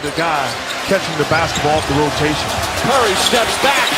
the guy catching the basketball off the rotation. Curry steps back.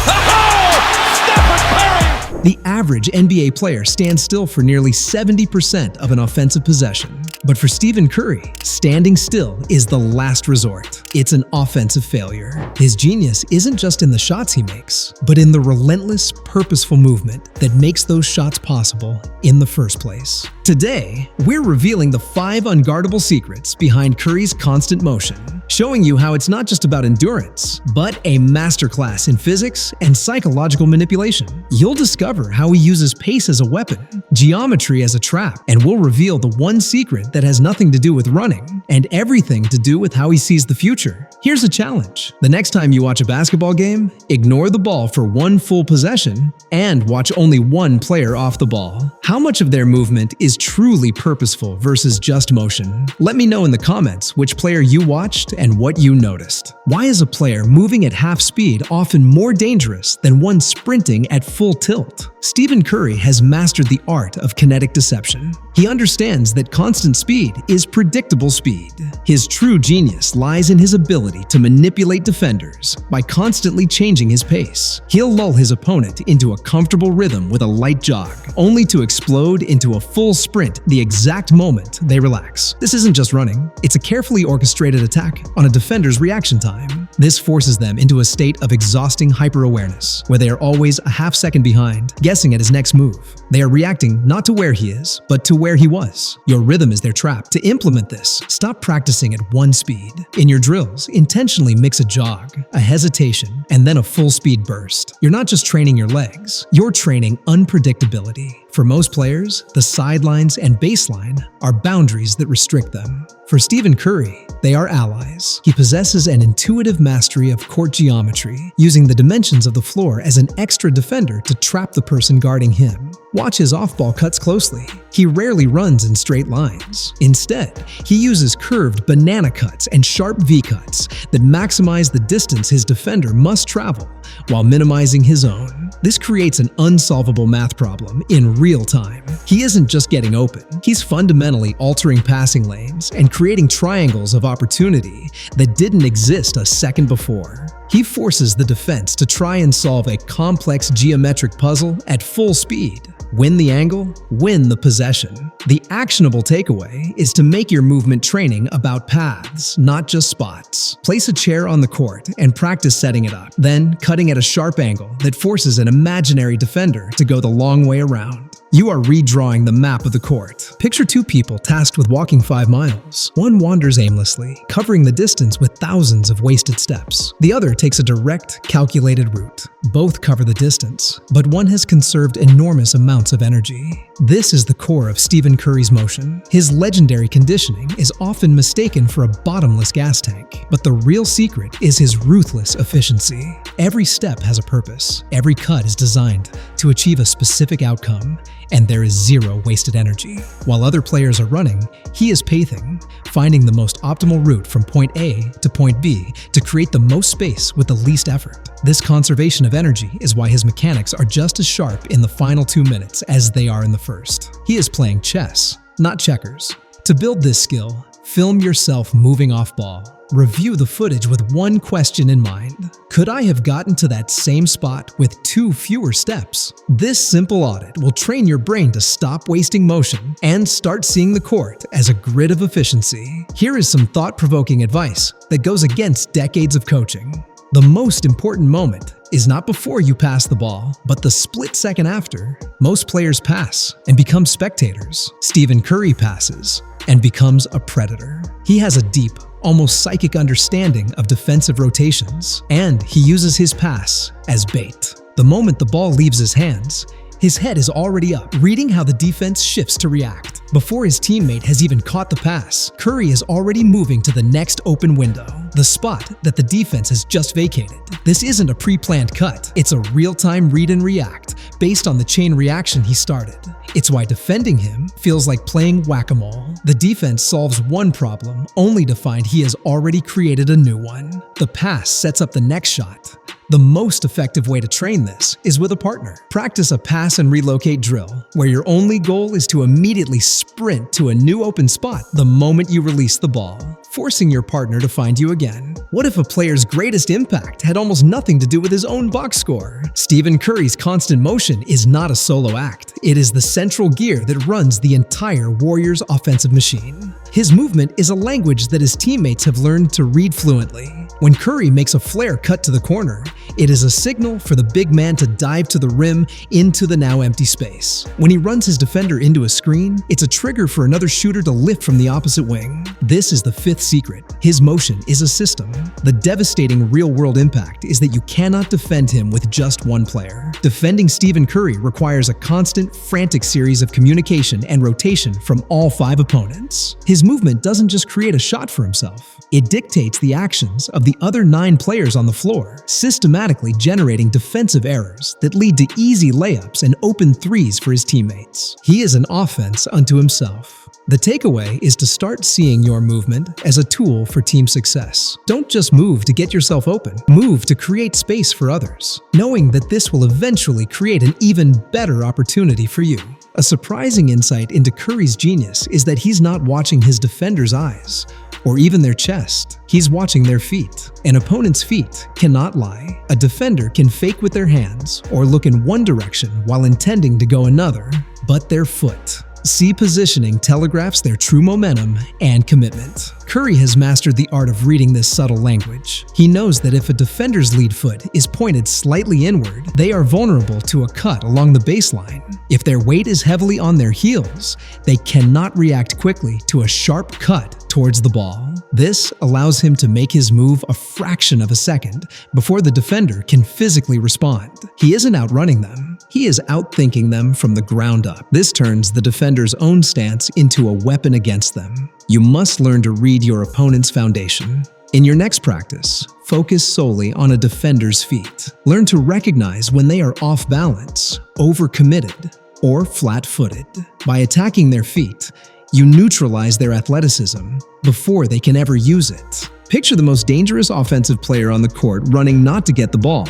Oh! Steph Curry! The average NBA player stands still for nearly 70% of an offensive possession. But for Stephen Curry, standing still is the last resort. It's an offensive failure. His genius isn't just in the shots he makes, but in the relentless, purposeful movement that makes those shots possible in the first place. Today, we're revealing the 5 unguardable secrets behind Curry's constant motion, showing you how it's not just about endurance, but a masterclass in physics and psychological manipulation. You'll discover how he uses pace as a weapon, geometry as a trap, and we'll reveal the one secret that has nothing to do with running and everything to do with how he sees the future. Here's a challenge. The next time you watch a basketball game, ignore the ball for one full possession and watch only one player off the ball. How much of their movement is truly purposeful versus just motion? Let me know in the comments which player you watched and what you noticed. Why is a player moving at half speed often more dangerous than one sprinting at full tilt? Stephen Curry has mastered the art of kinetic deception. He understands that constant speed is predictable speed. His true genius lies in his ability to manipulate defenders by constantly changing his pace. He'll lull his opponent into a comfortable rhythm with a light jog, only to explode into a full sprint the exact moment they relax. This isn't just running, it's a carefully orchestrated attack on a defender's reaction time. This forces them into a state of exhausting hyper-awareness, where they are always a half second behind, guessing at his next move. They are reacting not to where he is, but to where he was. Your rhythm is their trap. To implement this, stop practicing at one speed. In your drills, intentionally mix a jog, a hesitation, and then a full-speed burst. You're not just training your legs, you're training unpredictability. For most players, the sidelines and baseline are boundaries that restrict them. For Stephen Curry, they are allies. He possesses an intuitive mastery of court geometry, using the dimensions of the floor as an extra defender to trap the person guarding him. Watch his off-ball cuts closely. He rarely runs in straight lines. Instead, he uses curved banana cuts and sharp V-cuts that maximize the distance his defender must travel while minimizing his own. This creates an unsolvable math problem in real time. He isn't just getting open, he's fundamentally altering passing lanes and creating triangles of opportunity that didn't exist a second before. He forces the defense to try and solve a complex geometric puzzle at full speed. Win the angle, win the possession. The actionable takeaway is to make your movement training about paths, not just spots. Place a chair on the court and practice setting it up, then cutting at a sharp angle that forces an imaginary defender to go the long way around. You are redrawing the map of the court. Picture 2 people tasked with walking 5 miles. One wanders aimlessly, covering the distance with thousands of wasted steps. The other takes a direct, calculated route. Both cover the distance, but one has conserved enormous amounts of energy. This is the core of Stephen Curry's motion. His legendary conditioning is often mistaken for a bottomless gas tank, but the real secret is his ruthless efficiency. Every step has a purpose. Every cut is designed to achieve a specific outcome, and there is zero wasted energy. While other players are running, he is pacing, finding the most optimal route from point A to point B to create the most space with the least effort. This conservation of energy is why his mechanics are just as sharp in the final 2 minutes as they are in the first. He is playing chess, not checkers. To build this skill, film yourself moving off ball. Review the footage with one question in mind. Could I have gotten to that same spot with 2 fewer steps? This simple audit will train your brain to stop wasting motion and start seeing the court as a grid of efficiency. Here is some thought-provoking advice that goes against decades of coaching. The most important moment is not before you pass the ball, but the split second after. Most players pass and become spectators. Stephen Curry passes and becomes a predator. He has a deep, almost psychic understanding of defensive rotations, and he uses his pass as bait. The moment the ball leaves his hands, his head is already up, reading how the defense shifts to react. Before his teammate has even caught the pass, Curry is already moving to the next open window, the spot that the defense has just vacated. This isn't a pre-planned cut, it's a real-time read and react based on the chain reaction he started. It's why defending him feels like playing whack-a-mole. The defense solves one problem only to find he has already created a new one. The pass sets up the next shot. The most effective way to train this is with a partner. Practice a pass and relocate drill, where your only goal is to immediately sprint to a new open spot the moment you release the ball, forcing your partner to find you again. What if a player's greatest impact had almost nothing to do with his own box score? Stephen Curry's constant motion is not a solo act. It is the central gear that runs the entire Warriors offensive machine. His movement is a language that his teammates have learned to read fluently. When Curry makes a flare cut to the corner, it is a signal for the big man to dive to the rim into the now empty space. When he runs his defender into a screen, it's a trigger for another shooter to lift from the opposite wing. This is the fifth secret. His motion is a system. The devastating real-world impact is that you cannot defend him with just one player. Defending Stephen Curry requires a constant, frantic series of communication and rotation from all 5 opponents. His movement doesn't just create a shot for himself. It dictates the actions of the other 9 players on the floor, systematically generating defensive errors that lead to easy layups and open threes for his teammates. He is an offense unto himself. The takeaway is to start seeing your movement as a tool for team success. Don't just move to get yourself open. Move to create space for others, knowing that this will eventually create an even better opportunity for you. A surprising insight into Curry's genius is that he's not watching his defenders' eyes or even their chest. He's watching their feet. An opponent's feet cannot lie. A defender can fake with their hands or look in one direction while intending to go another, but their foot. See positioning telegraphs their true momentum and commitment. Curry has mastered the art of reading this subtle language. He knows that if a defender's lead foot is pointed slightly inward, they are vulnerable to a cut along the baseline. If their weight is heavily on their heels, they cannot react quickly to a sharp cut towards the ball. This allows him to make his move a fraction of a second before the defender can physically respond. He isn't outrunning them. He is outthinking them from the ground up. This turns the defender's own stance into a weapon against them. You must learn to read your opponent's foundation. In your next practice, focus solely on a defender's feet. Learn to recognize when they are off balance, overcommitted, or flat-footed. By attacking their feet, you neutralize their athleticism before they can ever use it. Picture the most dangerous offensive player on the court running not to get the ball,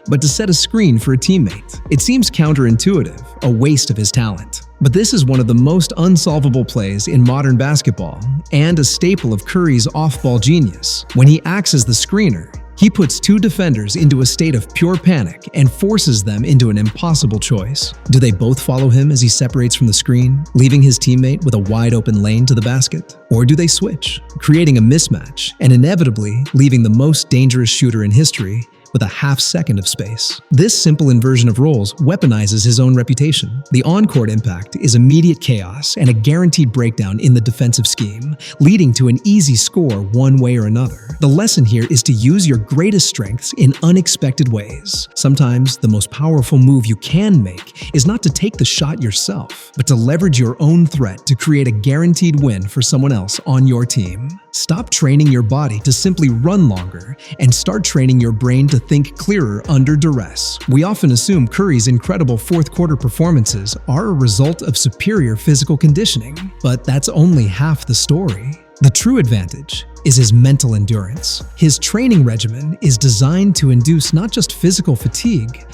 but to set a screen for a teammate. It seems counterintuitive, a waste of his talent. But this is one of the most unsolvable plays in modern basketball, and a staple of Curry's off-ball genius. When he acts as the screener, he puts 2 defenders into a state of pure panic and forces them into an impossible choice. Do they both follow him as he separates from the screen, leaving his teammate with a wide-open lane to the basket? Or do they switch, creating a mismatch and inevitably leaving the most dangerous shooter in history with a half-second of space? This simple inversion of roles weaponizes his own reputation. The on-court impact is immediate chaos and a guaranteed breakdown in the defensive scheme, leading to an easy score one way or another. The lesson here is to use your greatest strengths in unexpected ways. Sometimes the most powerful move you can make is not to take the shot yourself, but to leverage your own threat to create a guaranteed win for someone else on your team. Stop training your body to simply run longer and start training your brain to think clearer under duress. We often assume Curry's incredible fourth-quarter performances are a result of superior physical conditioning, but that's only half the story. The true advantage is his mental endurance. His training regimen is designed to induce not just physical fatigue,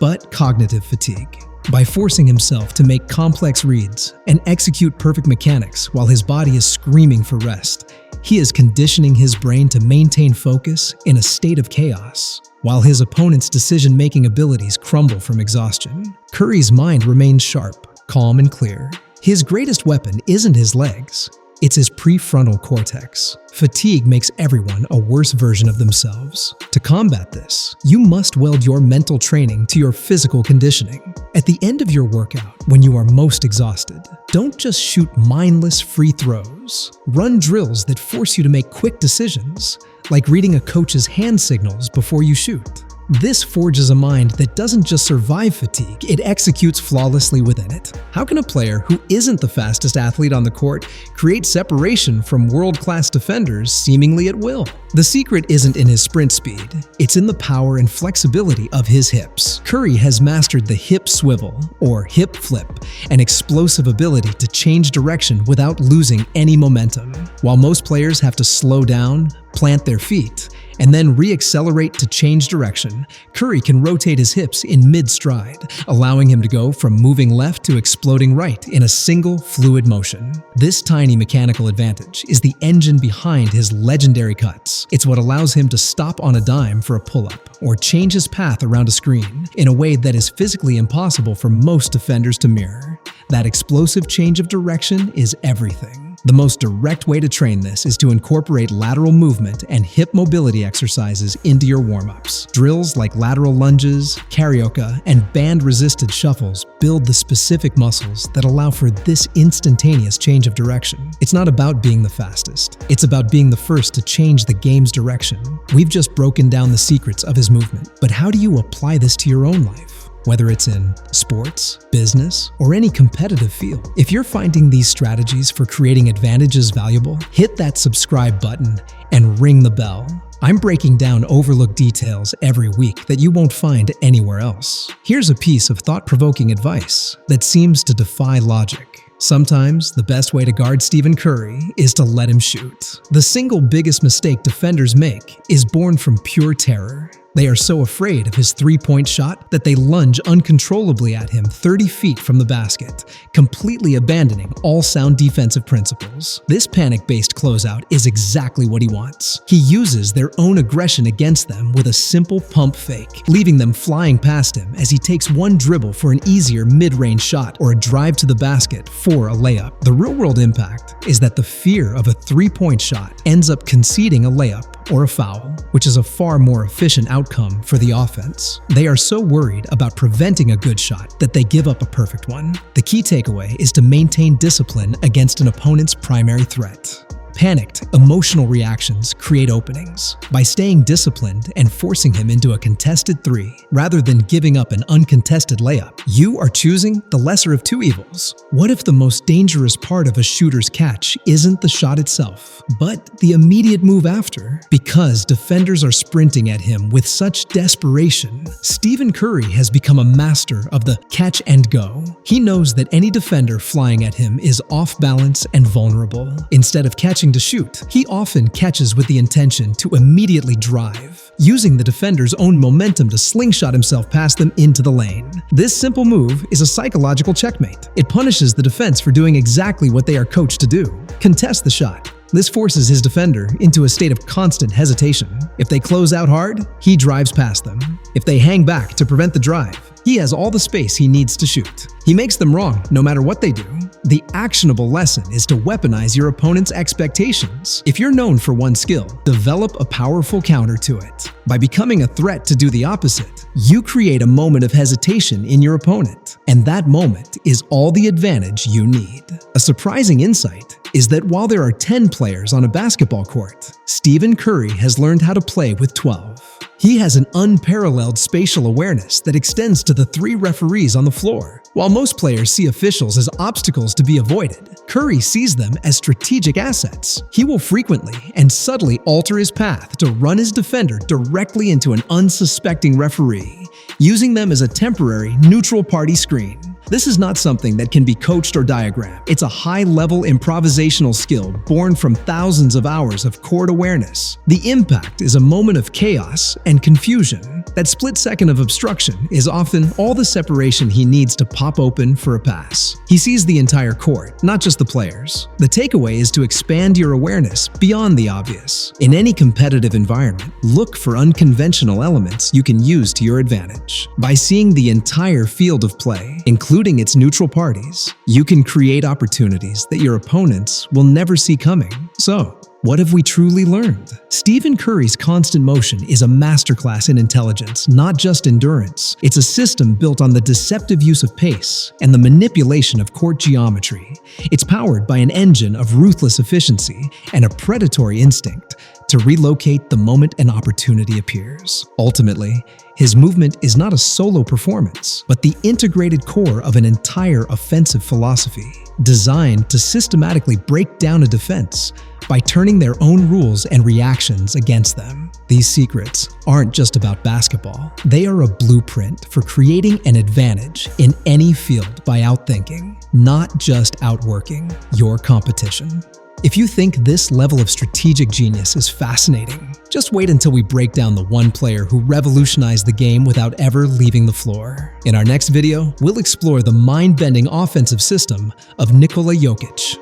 but cognitive fatigue. By forcing himself to make complex reads and execute perfect mechanics while his body is screaming for rest, he is conditioning his brain to maintain focus in a state of chaos. While his opponent's decision-making abilities crumble from exhaustion, Curry's mind remains sharp, calm, and clear. His greatest weapon isn't his legs, it's his prefrontal cortex. Fatigue makes everyone a worse version of themselves. To combat this, you must weld your mental training to your physical conditioning. At the end of your workout, when you are most exhausted, don't just shoot mindless free throws. Run drills that force you to make quick decisions, like reading a coach's hand signals before you shoot. This forges a mind that doesn't just survive fatigue, it executes flawlessly within it. How can a player who isn't the fastest athlete on the court create separation from world-class defenders seemingly at will? The secret isn't in his sprint speed, it's in the power and flexibility of his hips. Curry has mastered the hip swivel, or hip flip, an explosive ability to change direction without losing any momentum. While most players have to slow down, plant their feet, and then re-accelerate to change direction, Curry can rotate his hips in mid-stride, allowing him to go from moving left to exploding right in a single fluid motion. This tiny mechanical advantage is the engine behind his legendary cuts. It's what allows him to stop on a dime for a pull-up or change his path around a screen in a way that is physically impossible for most defenders to mirror. That explosive change of direction is everything. The most direct way to train this is to incorporate lateral movement and hip mobility exercises into your warm-ups. Drills like lateral lunges, karaoke, and band-resisted shuffles build the specific muscles that allow for this instantaneous change of direction. It's not about being the fastest. It's about being the first to change the game's direction. We've just broken down the secrets of his movement, but how do you apply this to your own life? Whether it's in sports, business, or any competitive field. If you're finding these strategies for creating advantages valuable, hit that subscribe button and ring the bell. I'm breaking down overlooked details every week that you won't find anywhere else. Here's a piece of thought-provoking advice that seems to defy logic. Sometimes, the best way to guard Stephen Curry is to let him shoot. The single biggest mistake defenders make is born from pure terror. They are so afraid of his three-point shot that they lunge uncontrollably at him 30 feet from the basket, completely abandoning all sound defensive principles. This panic-based closeout is exactly what he wants. He uses their own aggression against them with a simple pump fake, leaving them flying past him as he takes one dribble for an easier mid-range shot or a drive to the basket for a layup. The real-world impact is that the fear of a three-point shot ends up conceding a layup or a foul, which is a far more efficient outcome for the offense. They are so worried about preventing a good shot that they give up a perfect one. The key takeaway is to maintain discipline against an opponent's primary threat. Panicked, emotional reactions create openings. By staying disciplined and forcing him into a contested three, rather than giving up an uncontested layup, you are choosing the lesser of two evils. What if the most dangerous part of a shooter's catch isn't the shot itself, but the immediate move after? Because defenders are sprinting at him with such desperation, Stephen Curry has become a master of the catch and go. He knows that any defender flying at him is off balance and vulnerable. Instead of catching to shoot, he often catches with the intention to immediately drive, using the defender's own momentum to slingshot himself past them into the lane. This simple move is a psychological checkmate. It punishes the defense for doing exactly what they are coached to do: contest the shot. This forces his defender into a state of constant hesitation. If they close out hard, he drives past them. If they hang back to prevent the drive, he has all the space he needs to shoot. He makes them wrong no matter what they do. The actionable lesson is to weaponize your opponent's expectations. If you're known for one skill, develop a powerful counter to it. By becoming a threat to do the opposite, you create a moment of hesitation in your opponent, and that moment is all the advantage you need. A surprising insight is that while there are 10 players on a basketball court, Stephen Curry has learned how to play with 12. He has an unparalleled spatial awareness that extends to the 3 referees on the floor. While most players see officials as obstacles to be avoided, Curry sees them as strategic assets. He will frequently and subtly alter his path to run his defender directly into an unsuspecting referee, using them as a temporary neutral party screen. This is not something that can be coached or diagrammed. It's a high-level improvisational skill born from thousands of hours of court awareness. The impact is a moment of chaos and confusion. That split second of obstruction is often all the separation he needs to pop open for a pass. He sees the entire court, not just the players. The takeaway is to expand your awareness beyond the obvious. In any competitive environment, look for unconventional elements you can use to your advantage. By seeing the entire field of play, including its neutral parties, you can create opportunities that your opponents will never see coming. So, what have we truly learned? Stephen Curry's constant motion is a masterclass in intelligence, not just endurance. It's a system built on the deceptive use of pace and the manipulation of court geometry. It's powered by an engine of ruthless efficiency and a predatory instinct to relocate the moment an opportunity appears. Ultimately, his movement is not a solo performance, but the integrated core of an entire offensive philosophy, designed to systematically break down a defense by turning their own rules and reactions against them. These secrets aren't just about basketball. They are a blueprint for creating an advantage in any field by outthinking, not just outworking, your competition. If you think this level of strategic genius is fascinating, just wait until we break down the one player who revolutionized the game without ever leaving the floor. In our next video, we'll explore the mind-bending offensive system of Nikola Jokic.